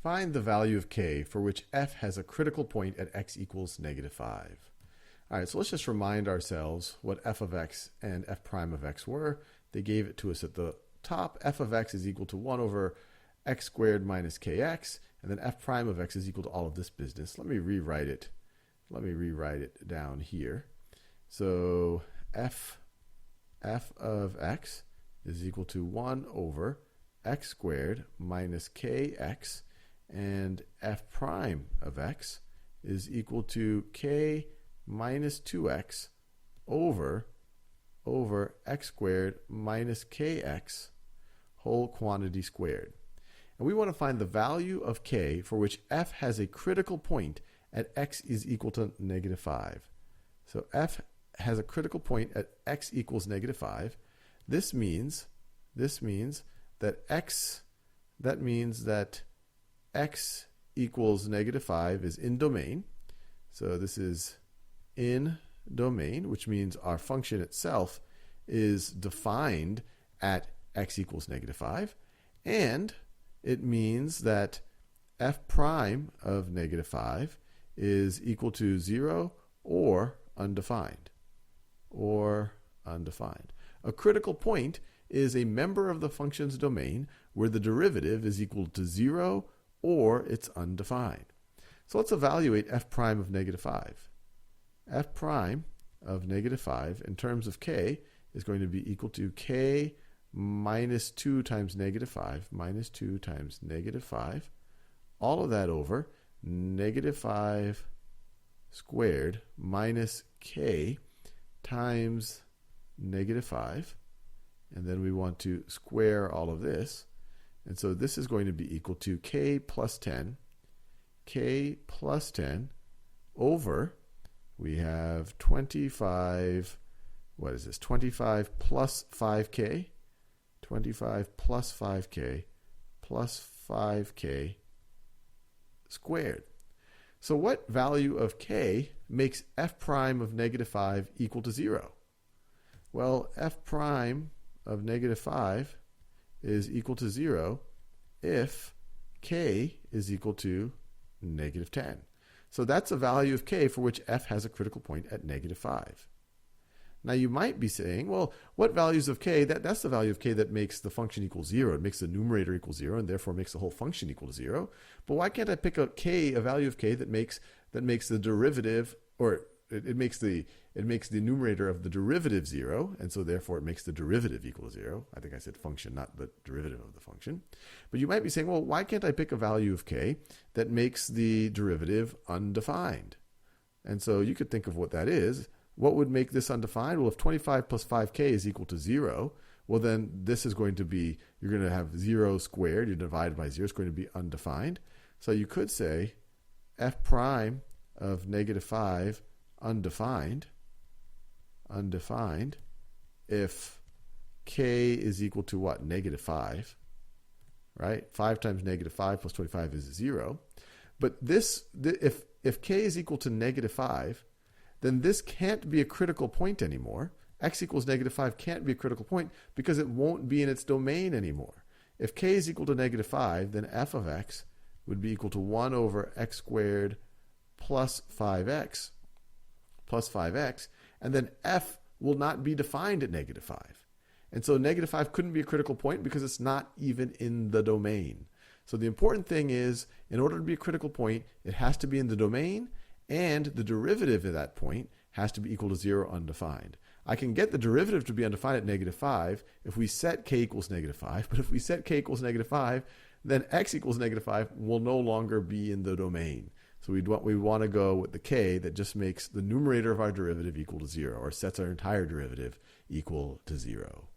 Find the value of k for which f has a critical point at x equals -5. All right, so let's just remind ourselves what f of x and f prime of x were. They gave it to us at the top. F of x is equal to 1 over x squared minus kx, and then f prime of x is equal to all of this business. Let me rewrite it. Let me rewrite it down here. So f of x is equal to 1 over x squared minus kx, and f prime of x is equal to k minus 2x over x squared minus kx whole quantity squared. And we want to find the value of k for which f has a critical point at x is equal to -5. So f has a critical point at x equals -5. This means that x equals -5 is in domain. So this is in domain, which means our function itself is defined at x equals -5, and it means that f prime of -5 is equal to 0 or undefined. A critical point is a member of the function's domain where the derivative is equal to 0 or it's undefined. So let's evaluate f prime of -5. F prime of -5 in terms of k is going to be equal to k minus 2 times -5, minus 2 times -5, all of that over -5 squared minus k times -5, and then we want to square all of this, and so this is going to be equal to k plus 10 over, we have 25, what is this, 25 plus 5k, 25 plus 5k plus 5k squared. So what value of k makes f prime of -5 equal to 0? Well, f prime of -5 is equal to 0 if k is equal to -10. So that's a value of k for which f has a critical point at -5. Now you might be saying, well, what values of k? That's the value of k that makes the function equal 0. It makes the numerator equal 0 and therefore makes the whole function equal to 0. But why can't I pick a value of k that makes the derivative, or it makes the numerator of the derivative 0, and so therefore it makes the derivative equal to 0. I think I said function, not the derivative of the function. But you might be saying, well, why can't I pick a value of k that makes the derivative undefined? And so you could think of what that is. What would make this undefined? Well, if 25 plus 5k is equal to 0, well then this is going to be, you're going to have 0 squared, you're divided by 0, it's going to be undefined. So you could say f prime of -5 undefined if k is equal to what? -5, right? 5 times -5 plus 25 is 0. But if k is equal to -5, then this can't be a critical point anymore. X equals -5 can't be a critical point because it won't be in its domain anymore. If k is equal to -5, then f of x would be equal to 1 over x squared plus 5x, and then f will not be defined at -5. And so -5 couldn't be a critical point because it's not even in the domain. So the important thing is, in order to be a critical point, it has to be in the domain, and the derivative at that point has to be equal to 0 undefined. I can get the derivative to be undefined at -5 if we set k equals -5, but if we set k equals -5, then x equals -5 will no longer be in the domain. So we want to go with the k that just makes the numerator of our derivative equal to 0, or sets our entire derivative equal to 0.